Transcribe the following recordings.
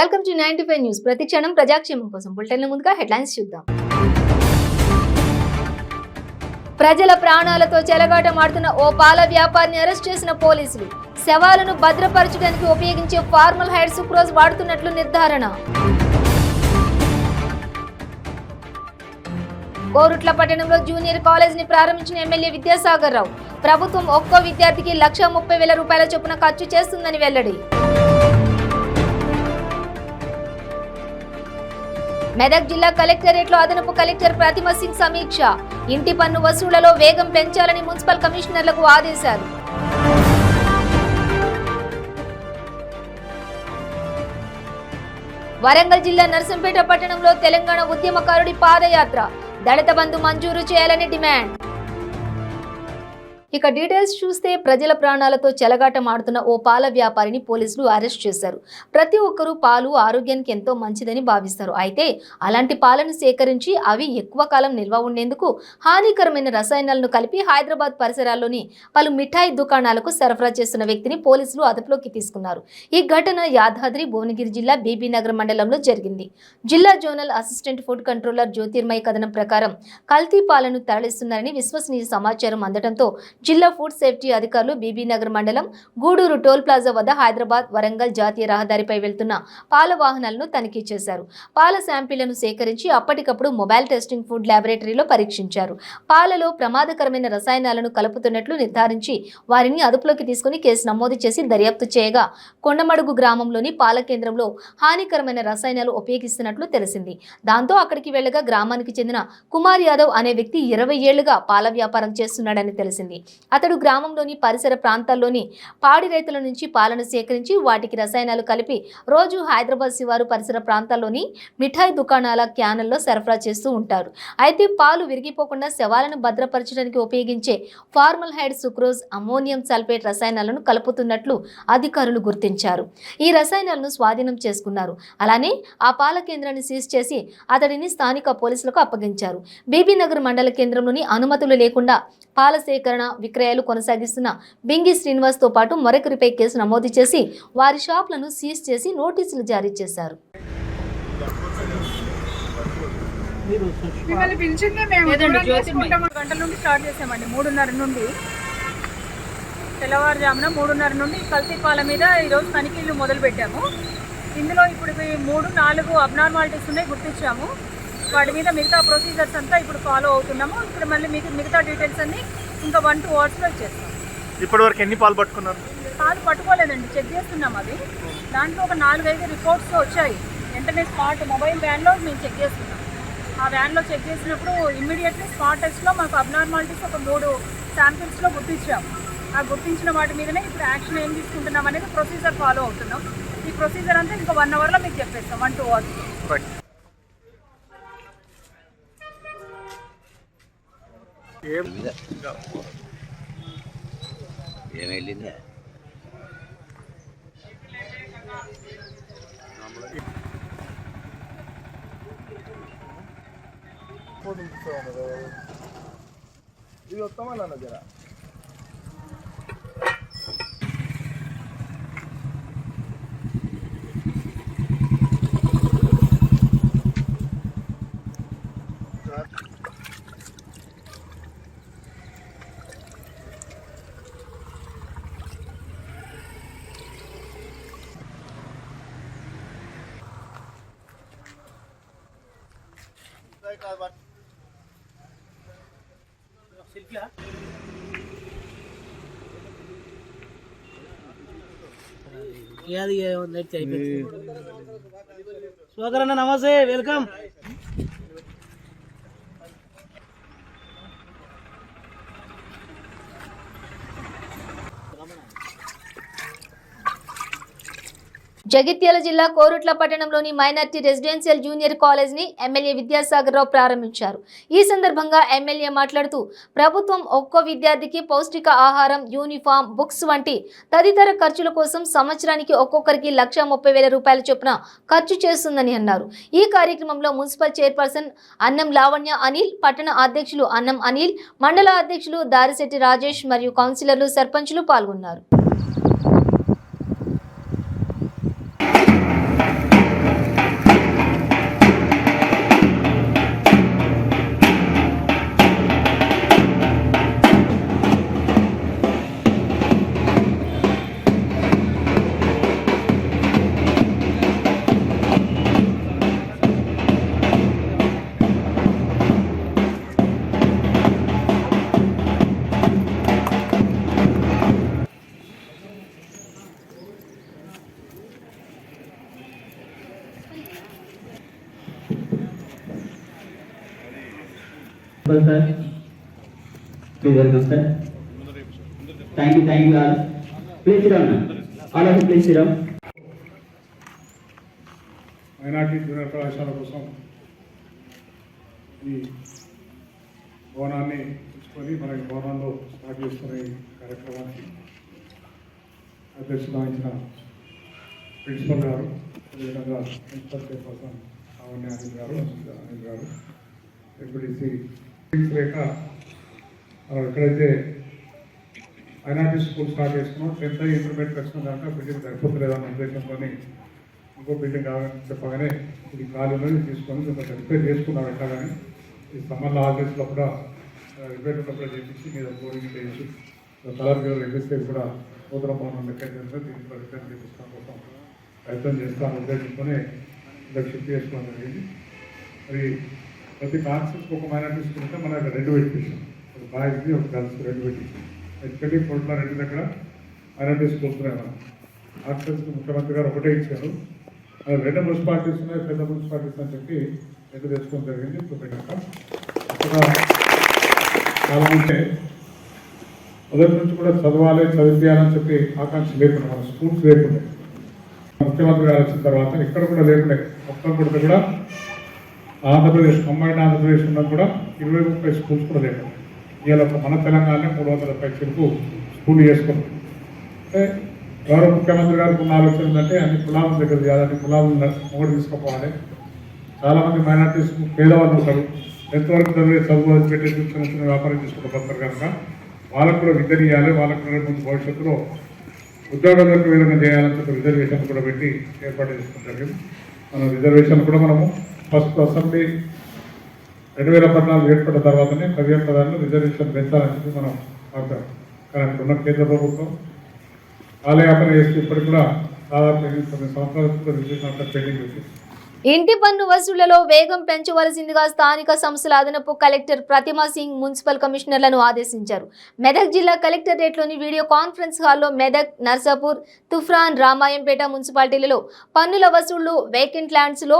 Welcome to 95 news. ప్రతి క్షణం ప్రజాక్షేమం కోసం బులెటిన్ల ముందుగా హెడ్లైన్స్ చూద్దాం. ప్రజల ప్రాణాలతో చెలగాటమాడుతున్న ఓ పాల వ్యాపారిని అరెస్ట్ చేసిన పోలీసులు. శవాలను భద్రపరచడానికి ఉపయోగించే ఫార్మల్ హైడ్ సుక్రోజ్ వాడుతున్నట్లు నిర్ధారణ. కోరుట్ల పట్టణంలో జూనియర్ కాలేజ్ ని ప్రారంభించిన ఎమ్మెల్యే విద్యాసాగర్ రావు. ప్రభుత్వం ఒక్కో విద్యార్థికి 1,30,000 రూపాయల చొప్పున ఖర్చు చేస్తుందని వెల్లడి. మెదక్ జిల్లా కలెక్టరేట్లో అదనపు కలెక్టర్ ప్రతిమ సింగ్ సమీక్ష. ఇంటి పన్ను వసూళ్లలో వేగం పెంచాలని మున్సిపల్ కమిషనర్లకు ఆదేశాలు. వరంగల్ జిల్లా నర్సంపేట పట్టణంలో తెలంగాణ ఉద్యమకారుడి పాదయాత్ర. దళిత బంధు మంజూరు చేయాలని డిమాండ్. ఇక డీటెయిల్స్ చూస్తే ప్రజల ప్రాణాలతో చెలగాటమాడుతున్న ఓ పాల వ్యాపారిని పోలీసులు అరెస్ట్ చేశారు. ప్రతి ఒక్కరూ పాలు ఆరోగ్యానికి ఎంతో మంచిదని భావిస్తారు. అయితే అలాంటి పాలను సేకరించి అవి ఎక్కువ కాలం నిల్వ ఉండేందుకు హానికరమైన రసాయనాలను కలిపి హైదరాబాద్ పరిసరాల్లోని పలు మిఠాయి దుకాణాలకు సరఫరా చేస్తున్న వ్యక్తిని పోలీసులు అదుపులోకి తీసుకున్నారు. ఈ ఘటన యాదాద్రి భువనగిరి జిల్లా బీబీనగర్ మండలంలో జరిగింది. జిల్లా zonal assistant food controller Jyothirmayi కథనం ప్రకారం కల్తీ పాలను తరలిస్తున్నారని విశ్వసనీయ సమాచారం అందడంతో జిల్లా ఫుడ్ సేఫ్టీ అధికారులు బీబీనగర్ మండలం గూడూరు టోల్ ప్లాజా వద్ద హైదరాబాద్ వరంగల్ జాతీయ రహదారిపై వెళ్తున్న పాల వాహనాలను తనిఖీ చేశారు. పాల శాంపిళ్లను సేకరించి అప్పటికప్పుడు మొబైల్ టెస్టింగ్ ఫుడ్ ల్యాబొరేటరీలో పరీక్షించారు. పాలలో ప్రమాదకరమైన రసాయనాలను కలుపుతున్నట్లు నిర్ధారించి వారిని అదుపులోకి తీసుకుని కేసు నమోదు చేసి దర్యాప్తు చేయగా కొండమడుగు గ్రామంలోని పాల కేంద్రంలో హానికరమైన రసాయనాలు ఉపయోగిస్తున్నట్లు తెలిసింది. దాంతో అక్కడికి వెళ్లగా గ్రామానికి చెందిన కుమార్ యాదవ్ అనే వ్యక్తి 20 ఏళ్లుగా పాల వ్యాపారం చేస్తున్నాడని తెలిసింది. అతడు గ్రామంలోని పరిసర ప్రాంతాల్లోని పాడి రైతుల నుంచి పాలను సేకరించి వాటికి రసాయనాలు కలిపి రోజు హైదరాబాద్ శివారు పరిసర ప్రాంతాల్లోని మిఠాయి దుకాణాల క్యానల్లో సరఫరా చేస్తూ ఉంటారు. అయితే పాలు విరిగిపోకుండా శవాలను భద్రపరచడానికి ఉపయోగించే formal hide sucrose, ammonium sulphate రసాయనాలను కలుపుతున్నట్లు అధికారులు గుర్తించారు. ఈ రసాయనాలను స్వాధీనం చేసుకున్నారు. అలానే ఆ పాల కేంద్రాన్ని సీజ్ చేసి అతడిని స్థానిక పోలీసులకు అప్పగించారు. బీబీనగర్ మండల కేంద్రంలోని అనుమతులు లేకుండా పాల సేకరణ విక్రయాలు కొనసాగిస్తున్న బింగి శ్రీనివాస్ తో పాటు మరొకరిపై కేసు నమోదు చేసి వారి షాపులను సీజ్ చేసి నోటీసులు జారీ చేశారు. గంటల నుండి స్టార్ట్ చేసామండి. 3:30 నుండి తెల్లవారుజామున 3:30 నుండి కల్తీ పాల మీద ఈరోజు తనిఖీలు మొదలు పెట్టాము. ఇందులో ఇప్పుడు 3-4 అబ్నార్మాలిటీస్ ఉన్నాయి, గుర్తించాము. వాటి మీద మిగతా ప్రొసీజర్స్ అంతా ఇప్పుడు ఫాలో అవుతున్నాము. ఇప్పుడు మళ్ళీ మిగతా డీటెయిల్స్ అన్ని ఇంకా 1-2 అవర్స్లో ఇచ్చేస్తాం. ఇప్పటి వరకు ఎన్ని పాలు పట్టుకున్నారు? పాలు పట్టుకోలేదండి, చెక్ చేస్తున్నాం. అది దాంట్లో ఒక 4-5 రిపోర్ట్స్ వచ్చాయి. వెంటనే స్పాట్ మొబైల్ వ్యాన్లో మేము చెక్ చేస్తున్నాం. ఆ వ్యాన్లో చెక్ చేసినప్పుడు ఇమ్మీడియట్లీ స్పాట్ టెస్ట్లో మాకు అబ్నార్మాలిటీస్ ఒక 3 శాంపిల్స్లో గుర్తించాము. ఆ గుర్తించిన వాటి మీదనే ఇప్పుడు యాక్షన్ ఏం తీసుకుంటున్నాం అనేది ప్రొసీజర్ ఫాలో అవుతున్నాం. ఈ ప్రొసీజర్ అంతా ఇంకా 1 అవర్లో మీకు చెప్పేస్తాం, 1-2 అవర్స్. ఏమెళ్ళింది ఇది వస్తామన్నా జరా స్వాగరణ నమస్తే, వెల్కమ్. జగిత్యాల జిల్లా కోరుట్ల పట్టణంలోని మైనార్టీ రెసిడెన్షియల్ జూనియర్ కాలేజ్ ని ఎమ్మెల్యే విద్యాసాగర్ రావు ప్రారంభించారు. ఈ సందర్భంగా ఎమ్మెల్యే మాట్లాడుతూ ప్రభుత్వం ఒక్కో విద్యార్థికి పౌష్టిక ఆహారం, యూనిఫామ్, బుక్స్ వంటి తదితర ఖర్చుల కోసం సంవత్సరానికి ఒక్కొక్కరికి 1,30,000 రూపాయల చొప్పున ఖర్చు చేస్తుందని అన్నారు. ఈ కార్యక్రమంలో మున్సిపల్ చైర్పర్సన్ అన్నం లావణ్య అనిల్, పట్టణ అధ్యక్షులు అన్నం అనిల్, మండల అధ్యక్షులు దారిశెట్టి రాజేష్ మరియు కౌన్సిలర్లు, సర్పంచులు పాల్గొన్నారు. sir. Please welcome, sir. Thank you all. Please sit down. All of you, please sit down. Minority junior కళాశాల కోసం ఈ భవనాన్ని తీసుకొని మన ఈ భవనంలో స్టార్ట్ చేసుకునే ఈ కార్యక్రమానికి అధ్యక్షత వహించిన ప్రిన్సిపల్ గారు, అదేవిధంగా ప్రిన్సిపల్ చైర్పర్సన్ అనిల్ గారు, ఎంపీడీసీ లేక మనం ఎక్కడైతే మైనార్టీ స్కూల్ స్టార్ట్ చేసుకున్నాం 10th ఇంటర్మీడియట్ వచ్చిన దాకా బిల్డింగ్ సరిపోతలేదన్న ఉద్దేశంతో ఇంకో బిల్డింగ్ కావాలని చెప్పగానే ఇది ఖాళీ ఉన్నది తీసుకొని కొంచెం రిపేర్ చేసుకున్నాం. ఎట్లా కానీ ఈ సమ్మర్లో హాలిడేస్లో కూడా రిపేర్ ఉన్నప్పుడు చేపించి మీద బోరింగ్ చేయించి కలర్ రిపేర్ కూడా నూతన భవనం లెక్క దీంట్లో రిపేర్ చేపించడం కోసం ప్రయత్నం చేస్తాను ఉద్దేశంతోనే ఇలా షిఫ్ట్ చేసుకోవడం జరిగింది. మరి ప్రతి కాన్సెప్ట్ ఒక మైనార్టీ స్కూల్ ఉంటే మన రెండు పెట్టించాం, ఒక బాయ్స్ది ఒక గర్ల్స్ రెండు పెట్టించాం. ఎస్పెషల్లీ కోట్ల రెండు దగ్గర మైనార్టీ స్కూల్స్ ఉన్నాయి. మనం ఆర్ట్స్ ముఖ్యమంత్రి గారు ఒకటే ఇచ్చారు, రెండు మున్సిపాలిటీస్ ఉన్నాయి, పెద్ద మున్సిపాలిటీస్ అని చెప్పి రెండు తెచ్చుకోవడం జరిగింది. ఇప్పుడు పెట్టాక చాలా ఉంటే మొదటి నుంచి కూడా చదివించాలని చెప్పి ఆకాంక్ష లేకుండా మన స్కూల్స్ లేకుండా ముఖ్యమంత్రి గారు వచ్చిన తర్వాత ఇక్కడ కూడా లేకుండా మొత్తం కూడా ఆంధ్రప్రదేశ్ కంబైండ్ ఆంధ్రప్రదేశ్ ఉన్నది కూడా 20-30 స్కూల్స్ కూడా లేకుండా ఇవాళ మన తెలంగాణ 300 పైసలకు స్కూల్ చేసుకున్నాం. అంటే గౌరవ ముఖ్యమంత్రి గారికి ఉన్న ఆలోచన ఏంటంటే అన్ని కులాల దగ్గర చేయాలి, అన్ని కులాలను మొగడు తీసుకుపోవాలి. చాలామంది మైనార్టీస్ పేదవాళ్ళు ఉంటారు, ఎంతవరకు చదువు పెట్టేసి చిన్న చిన్న వ్యాపారం చేసుకుంటూ కనుక వాళ్ళకు కూడా విద్య ఇవ్వాలి, వాళ్ళకు కూడా ముందు భవిష్యత్తులో ఉద్యోగాలకు విధంగా చేయాలని చెప్పి రిజర్వేషన్ కూడా పెట్టి ఏర్పాటు చేసుకోవడం జరిగింది. మన రిజర్వేషన్ కూడా మనము ఫస్ట్ అసెంబ్లీ 2014 ఏర్పడిన తర్వాతనే 15 రిజర్వేషన్ పెంచాలని చెప్పి మనం మాట్లాడాం. కానీ అక్కడున్న కేంద్ర ప్రభుత్వం ఆలయాపన చేస్తే ఇప్పటికి కూడా దాదాపు 9 సంవత్సరాల కూడా రిజర్వేషన్ పెండింగ్ ఉంది. ఇంటి పన్ను వసూళ్లలో వేగం పెంచవలసిందిగా స్థానిక సంస్థల అదనపు కలెక్టర్ ప్రతిమా సింగ్ మున్సిపల్ కమిషనర్లను ఆదేశించారు. మెదక్ జిల్లా కలెక్టరేట్లోని వీడియో కాన్ఫరెన్స్ హాల్లో మెదక్, నర్సాపూర్, తుఫ్రాన్, రామాయంపేట మున్సిపాలిటీలలో పన్నుల వసూళ్లు, వేకెంట్ ల్యాండ్స్లో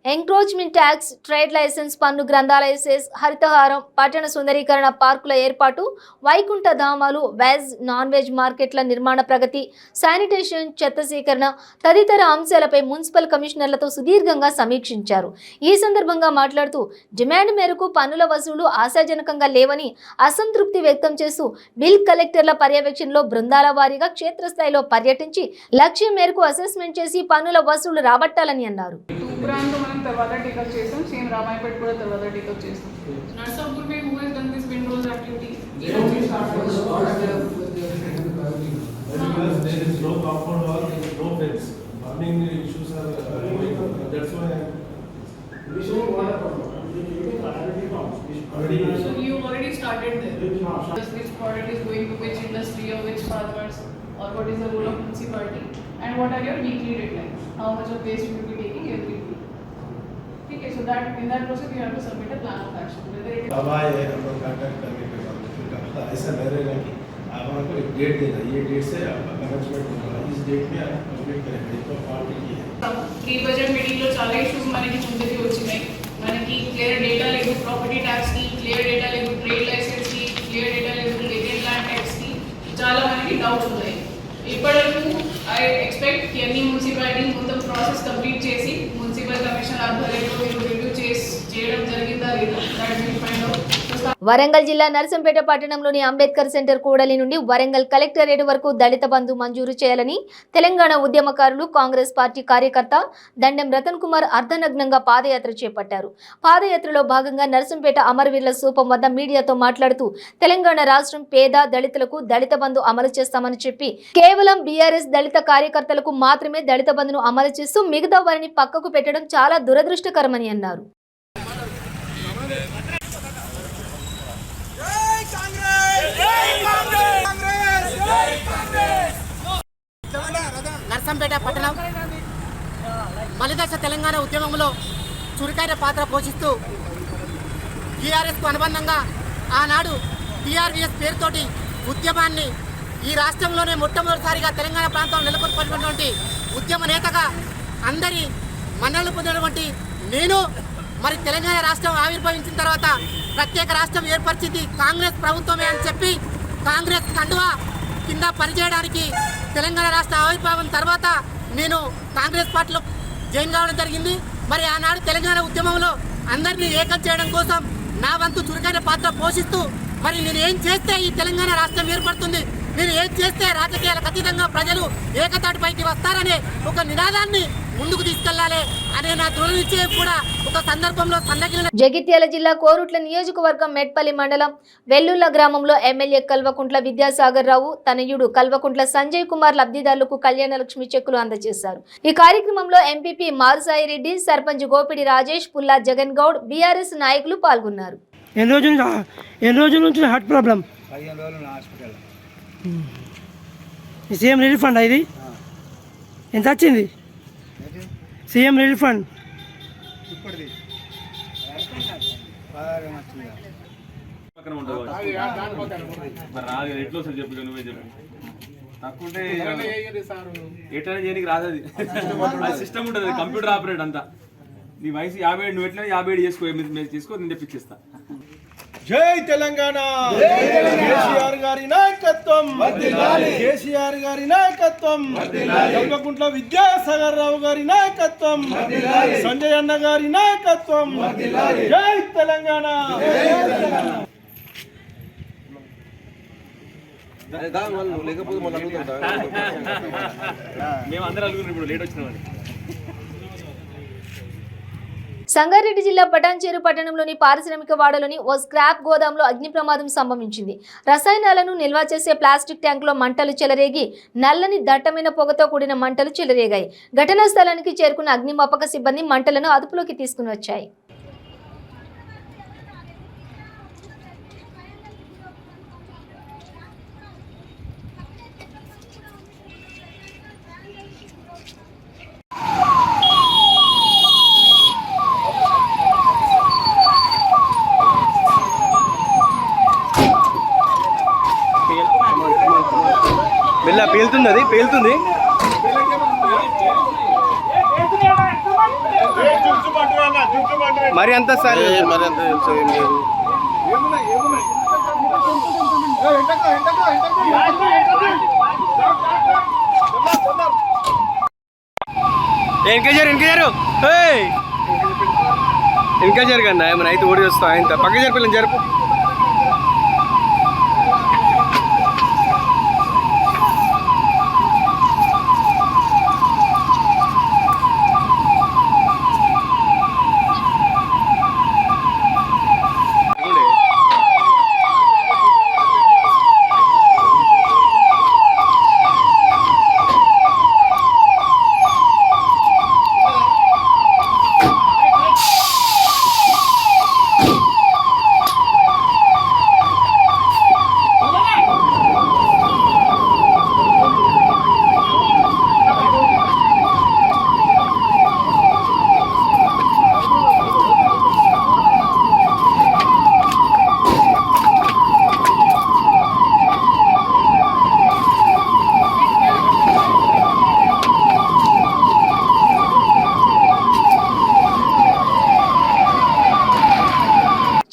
ఎంక్రోచ్మెంట్ ట్యాక్స్, ట్రేడ్ లైసెన్స్ పన్ను, గ్రంథాలయ సెస్, హరితహారం, పట్టణ సుందరీకరణ పార్కుల ఏర్పాటు, వైకుంఠ ధామాలు, వెజ్, నాన్ వెజ్ మార్కెట్ల నిర్మాణ ప్రగతి, శానిటేషన్, చెత్త సేకరణ తదితర అంశాలపై మున్సిపల్ కమిషనర్లతో సుదీర్ఘంగా సమీక్షించారు. ఈ సందర్భంగా మాట్లాడుతూ డిమాండ్ మేరకు పన్నుల వసూలు ఆశాజనకంగా లేవని అసంతృప్తి వ్యక్తం చేస్తూ బిల్ కలెక్టర్ల పర్యవేక్షణలో బృందాల వారీగా క్షేత్రస్థాయిలో పర్యటించి లక్ష్యం మేరకు అసెస్మెంట్ చేసి పన్నుల వసూలు రాబట్టాలని అన్నారు. तरवादा टेकअप చేసాం, సేమ్ రామాయపేట కూడా तरवादा टेकअप చేసాం. నర్సాపూర్ में who has done this windows activity? There is no compound wall, there is no fence. Burning issues are going. That's why we should water problem. So you already started there. This product is going to which industry or which farmers, or what is the role of municipality, and what are your weekly deadlines? How much of waste you will be taking every week? Okay, so that in that process you have to submit a plan of action. अब आए हम लोग contact करने के बाद फिर कहा ऐसा नहीं रहेगा कि आप हमको एक डेट देना, ये डेट से आपका मैनेजमेंट होगा, इस डेट में आप कंप्लीट करेंगे. तो पार्टी की है ప్రీ బడ్జెట్ మీటింగ్లో చాలా ఇష్యూస్ మనకి ముందుకి వచ్చినాయి. మనకి క్లియర్ డేటా లేదు ప్రాపర్టీ ట్యాక్స్కి, క్లియర్ డేటా లేదు ట్రేడ్ లైసెన్స్కి, క్లియర్ డేటా లేదు వేకెంట్ ల్యాండ్ ట్యాక్స్కి, చాలా మనకి డౌట్స్ ఉన్నాయి. ఇప్పటివరకు ఐ ఎక్స్పెక్ట్ కి అన్ని మున్సిపాలిటీ మొత్తం ప్రాసెస్ కంప్లీట్ చేసి మున్సిపల్ కమిషన్ ఆధ్వర్యంలో మీరు రివ్యూ చేయడం జరిగిందా లేదా that will find out. Warangal జిల్లా నర్సంపేట పట్టణంలోని అంబేద్కర్ సెంటర్ కూడలి నుండి వరంగల్ కలెక్టరేట్ వరకు దళిత బంధు మంజూరు చేయాలని తెలంగాణ ఉద్యమకారులు, కాంగ్రెస్ పార్టీ కార్యకర్త దండెం రతన్ కుమార్ అర్ధనగ్నంగా పాదయాత్ర చేపట్టారు. పాదయాత్రలో భాగంగా నర్సంపేట అమరవీరుల స్థూపం వద్ద మీడియాతో మాట్లాడుతూ తెలంగాణ రాష్ట్రం పేద దళితులకు దళిత బంధు అమలు చేస్తామని చెప్పి కేవలం బీఆర్ఎస్ దళిత కార్యకర్తలకు మాత్రమే దళిత బంధును అమలు చేస్తూ మిగతా వారిని పక్కకు పెట్టడం చాలా దురదృష్టకరమని అన్నారు. నర్సంపేట పట్టణం మలిదశ తెలంగాణ ఉద్యమంలో చురుకైన పాత్ర పోషిస్తూ టీఆర్ఎస్కు అనుబంధంగా ఆనాడు టీఆర్ఎస్ పేరుతోటి ఉద్యమాన్ని ఈ రాష్ట్రంలోనే మొట్టమొదటిసారిగా తెలంగాణ ప్రాంతంలో నెలకొల్పినటువంటి ఉద్యమ నేతగా అందరి మన్ననలు పొందినటువంటి నేను మరి తెలంగాణ రాష్ట్రం ఆవిర్భవించిన తర్వాత ప్రత్యేక రాష్ట్రం ఏర్పరిచింది కాంగ్రెస్ ప్రభుత్వమే అని చెప్పి కాంగ్రెస్ కండువా కింద పనిచేయడానికి తెలంగాణ రాష్ట్ర ఆవిర్భావం తర్వాత నేను కాంగ్రెస్ పార్టీలో జాయిన్ కావడం జరిగింది. మరి ఆనాడు తెలంగాణ ఉద్యమంలో అందరినీ ఏకం చేయడం కోసం నా వంతు చురుకైన పాత్ర పోషిస్తూ మరి నేను ఏం చేస్తే ఈ తెలంగాణ రాష్ట్రం ఏర్పడుతుంది, నేను ఏం చేస్తే రాజకీయాలకు అతీతంగా ప్రజలు ఏకతాటిపైకి వస్తారనే ఒక నినాదాన్ని ముందుకు తీసుకెళ్లాలి అనే నా దృఢ నిశ్చయం కూడా ఒక సందర్భంలో సన్నగిలిన. జగిత్యాల జిల్లా కోరుట్ల నియోజకవర్గం మెట్పల్లి మండలం వెల్లుల్ల గ్రామంలో ఎమ్మెల్యే కల్వకుంట్ల విద్యాసాగర్ రావు తనయుడు కల్వకుంట్ల సంజయ్ కుమార్ లబ్ధిదారులకు కళ్యాణలక్ష్మి చెక్కులు అందజేశారు. ఈ కార్యక్రమంలో ఎంపీపీ మారుసాయి రెడ్డి, సర్పంచ్ గోపిడి రాజేష్, పుల్లా జగన్ గౌడ్, బీఆర్ఎస్ నాయకులు పాల్గొన్నారు. ఎన్ని రోజుల నుంచి హార్ట్ ప్రాబ్లం? 15 రోజులు హాస్పిటల్. సీఎం రిలీఫ్ ఫండ్ ఇది ఎంత వచ్చింది? సీఎం రిలీఫ్ ఫండ్ ఇప్పటిది 16 వచ్చింది. ఎట్లా వస్తుంది చెప్పు, నువ్వే చెప్పు. తక్కువంటే ఎట్లా చేయడానికి రాదు, అది సిస్టమ్ ఉంటుంది, కంప్యూటర్ ఆపరేట్ అంతా. నీ వయసు 57, నువ్వు ఎట్లా 57 చేసుకో నేను తెప్పించేస్తా. జై తెలంగాణ, కేసీఆర్ గారి నాయకత్వం, కేసీఆర్ గారి నాయకత్వం, కల్వకుంట్ల విద్యాసాగర్ రావు గారి నాయకత్వం, సంజయ్ అన్న గారి నాయకత్వం. జై తెలంగాణ. మేము అందరూ అలుగురు ఇప్పుడు లేట్ వచ్చినామని. సంగారెడ్డి జిల్లా పటాన్చేరు పట్టణంలోని పారిశ్రామిక వాడలోని ఓ స్క్రాప్ గోదాంలో అగ్ని ప్రమాదం సంభవించింది. రసాయనాలను నిల్వ చేసే ప్లాస్టిక్ ట్యాంకులో మంటలు చెలరేగి నల్లని దట్టమైన పొగతో కూడిన మంటలు చెలరేగాయి. ఘటనా స్థలానికి చేరుకున్న అగ్నిమాపక సిబ్బంది మంటలను అదుపులోకి తీసుకుని వచ్చాయి. మెల్ల పేలుతుంది, అది పేలుతుంది. మరి అంత సార్ మరి అంత ఇంకా జరగండి ఏమైనా అయితే ఓడి వస్తా ఆయన పక్క జరిపి జరుపు.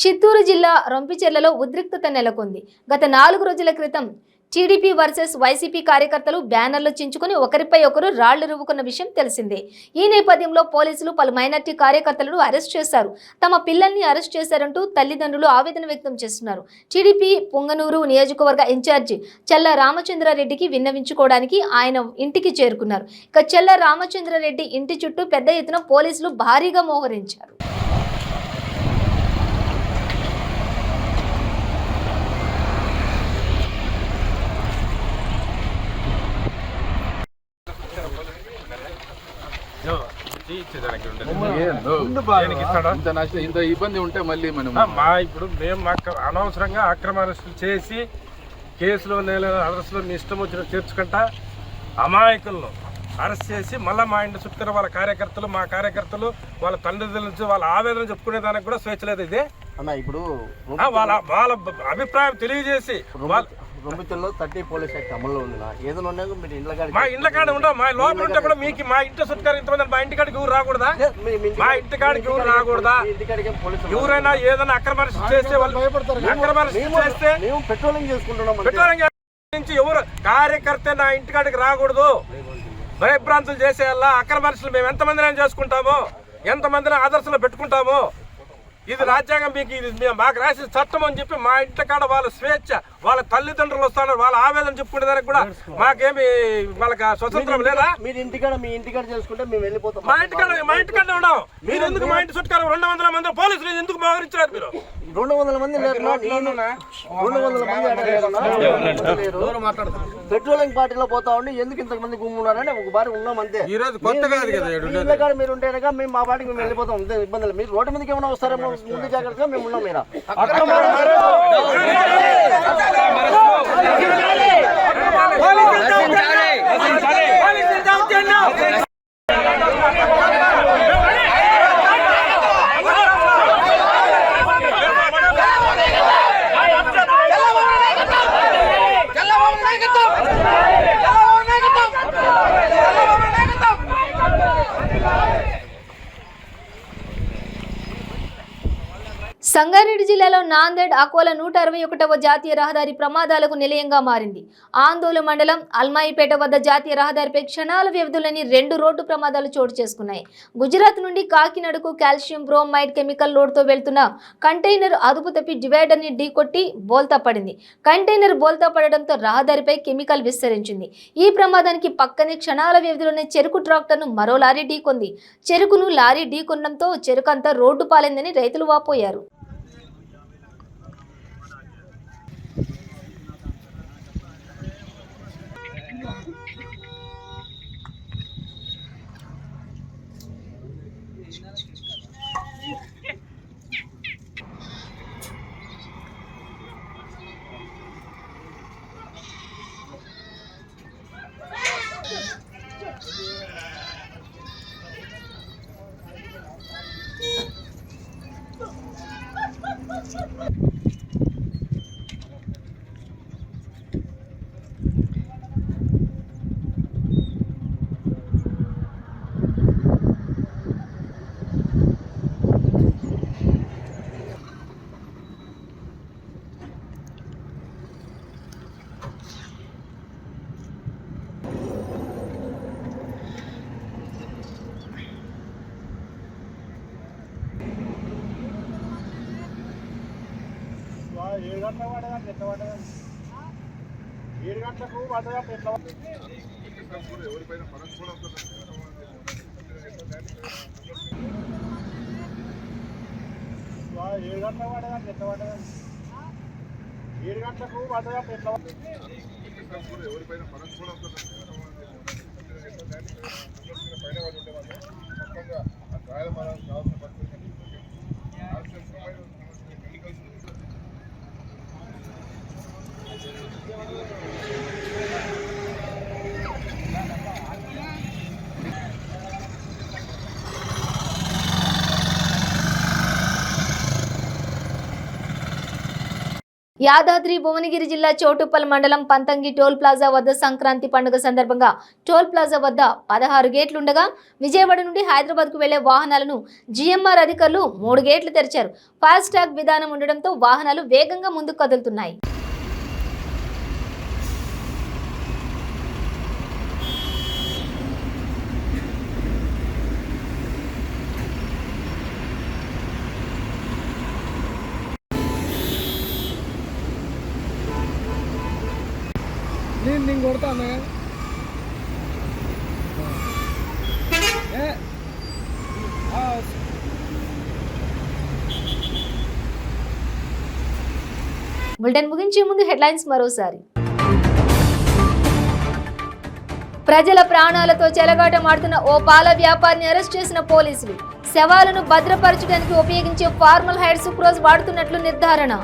చిత్తూరు జిల్లా రొంపిచెర్లలో ఉద్రిక్తత నెలకొంది. గత 4 రోజుల క్రితం టీడీపీ వర్సెస్ వైసీపీ కార్యకర్తలు బ్యానర్లు చించుకుని ఒకరిపై ఒకరు రాళ్లు రువ్వుకున్న విషయం తెలిసిందే. ఈ నేపథ్యంలో పోలీసులు పలు మైనార్టీ కార్యకర్తలను అరెస్ట్ చేశారు. తమ పిల్లల్ని అరెస్ట్ చేశారంటూ తల్లిదండ్రులు ఆవేదన వ్యక్తం చేస్తున్నారు. టీడీపీ పొంగనూరు నియోజకవర్గ ఇన్ఛార్జి చెల్ల రామచంద్రారెడ్డికి విన్నవించుకోవడానికి ఆయన ఇంటికి చేరుకున్నారు. ఇక చెల్ల రామచంద్రారెడ్డి ఇంటి చుట్టూ పెద్ద ఎత్తున పోలీసులు భారీగా మోహరించారు. ఇంత ఇబ్బంది ఉంటే మళ్ళీ మనం ఇప్పుడు మేము అనవసరంగా అక్రమ అరెస్టులు చేసి కేసులో అరెస్టులో మీ ఇష్టం వచ్చిన చేర్చుకుంటా అమాయకులను అరెస్ట్ చేసి మళ్ళీ మా ఇంటి చుట్టూ వాళ్ళ కార్యకర్తలు మా కార్యకర్తలు వాళ్ళ తండ్రిదండ్రుల నుంచి వాళ్ళ ఆవేదన చెప్పుకునే దానికి కూడా స్వేచ్ఛ లేదు. ఇదే అన్న ఇప్పుడు వాళ్ళ వాళ్ళ అభిప్రాయం తెలియజేసి రొంపిచల్లో 30 పోలీస్ యాక్ట్ అమల్లో ఉంది. ఏదైనా ఉన్నాక మీరు ఇండ్ల కాడ మా ఇండ్ల కాడ ఉండవు, మా లోపల ఉంటే కూడా మీకు మా ఇంటి చుట్టారు ఇంతమంది మా ఇంటి కాడికి ఊరు రాకూడదా? మా ఇంటి కాడికి ఊరు రాకూడదా? ఇంటికాడికి పోలీసులు ఎవరైనా ఏదైనా అక్రమ అరెస్ట్ చేస్తే వాళ్ళు అక్రమ అరెస్ట్ చేస్తే మేము పెట్రోలింగ్ చేసుకుంటున్నాం. పెట్రోలింగ్ నుంచి ఎవరు కార్యకర్త నా ఇంటి కాడికి రాకూడదు, భయభ్రాంతులు చేసేయాలా. అక్రమ అరెస్టులు మేము ఎంతమందిని చేసుకుంటాము, ఎంతమందిని ఆదర్శంలో పెట్టుకుంటాము. ఇది రాజ్యాంగం, మీకు ఇది మాకు రాసిన చట్టం అని చెప్పి మా ఇంటి కాడ వాళ్ళ స్వేచ్ఛ, వాళ్ళ తల్లిదండ్రులు వస్తున్నారు, వాళ్ళ ఆవేదన చెప్పుకునే దానికి కూడా మాకేమి వాళ్ళకి స్వతంత్రం లేదా? మీరు ఇంటికాడ మీ ఇంటికాడ చేసుకుంటే మేము వెళ్ళిపోతాం. మా ఇంటికాడ ఉన్నాం. మీరు ఎందుకు మా ఇంటి చుట్టారు 200 మంది పోలీసులు ఎందుకు మోహరించారు? మీరు 200 మంది లేరు, 200 మంది పెట్రోలింగ్ పార్టీలో పోతా ఉండి ఎందుకు ఇంతమంది గుమ్మున్నారని ఒక బారి ఉన్నాం అంతే. ఈ రోజు కొత్తగా ఇళ్ళ కాడ మీరు ఉంటేనగా మేము మా పాటికి మేము వెళ్ళిపోతాం, అంతే ఇబ్బందులు. మీరు రోడ్డు మీదకి ఏమైనా వస్తారేమో ముందు జాగ్రత్తగా మేము ఉన్నాం. మీరా సంగారెడ్డి జిల్లాలో నాందేడ్ అకోలా 161వ జాతీయ రహదారి ప్రమాదాలకు నిలయంగా మారింది. ఆందోళన మండలం అల్మాయిపేట వద్ద జాతీయ రహదారిపై క్షణాల వ్యవధిలోని 2 రోడ్డు ప్రమాదాలు చోటు చేసుకున్నాయి. గుజరాత్ నుండి కాకినాడకు కాల్షియం బ్రోమైడ్ కెమికల్ లోడ్తో వెళ్తున్న కంటైనర్ అదుపు తప్పి డివైడర్ని ఢీకొట్టి బోల్తా పడింది. కంటైనర్ బోల్తా పడడంతో రహదారిపై కెమికల్ విస్తరించింది. ఈ ప్రమాదానికి పక్కనే క్షణాల వ్యవధిలోనే చెరుకు ట్రాక్టర్ను మరో లారీ ఢీకొంది. చెరుకును లారీ ఢీకొనడంతో చెరుకంతా రోడ్డు పాలైందని రైతులు వాపోయారు. యాదాద్రి భువనగిరి జిల్లా చోటుప్పల్ మండలం పంతంగి టోల్ ప్లాజా వద్ద సంక్రాంతి పండుగ సందర్భంగా టోల్ ప్లాజా వద్ద 16 గేట్లుండగా విజయవాడ నుండి హైదరాబాద్కు వెళ్లే వాహనాలను జిఎంఆర్ అధికారులు 3 గేట్లు తెరిచారు. ఫాస్టాగ్ విధానం ఉండడంతో వాహనాలు వేగంగా ముందుకు కదులుతున్నాయి. నేను కొడతాను. బులెటిన్ ముగించే ముందు హెడ్లైన్స్ మరోసారి. ప్రజల ప్రాణాలతో చెలగాటమాడుతున్న ఓ పాల వ్యాపారిని అరెస్ట్ చేసిన పోలీసులు. శవాలను భద్రపరచడానికి ఉపయోగించే ఫార్మల్ హైడ్ సుక్రోజ్ వాడుతున్నట్లు నిర్ధారణ.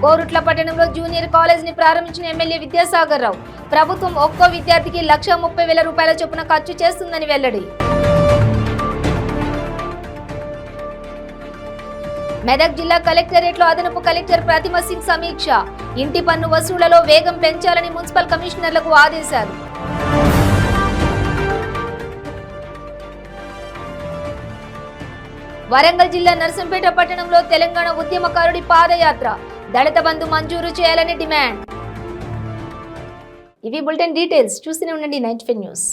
కోరుట్ల పట్టణంలో జూనియర్ కాలేజ్ ని ప్రారంభించిన ఎమ్మెల్యే విద్యాసాగర్ రావు. ప్రభుత్వం ఒక్కో విద్యార్థికి 1,30,000 రూపాయల చొప్పున ఖర్చు చేస్తుందని వెల్లడి. మెదక్ జిల్లా కలెక్టరేట్లో అదనపు కలెక్టర్ ప్రతిమ సింగ్ సమీక్ష. ఇంటి పన్ను వసూళ్లలో వేగం పెంచాలని మున్సిపల్ కమిషనర్లకు ఆదేశాలు. వరంగల్ జిల్లా నర్సంపేట పట్టణంలో తెలంగాణ ఉద్యమకారుడి పాదయాత్ర. దళిత బంధు మంజూరు చేయాలని డిమాండ్. ఇవి బులెటిన్ డీటెయిల్స్. చూస్తూనే ఉండండి 95 న్యూస్.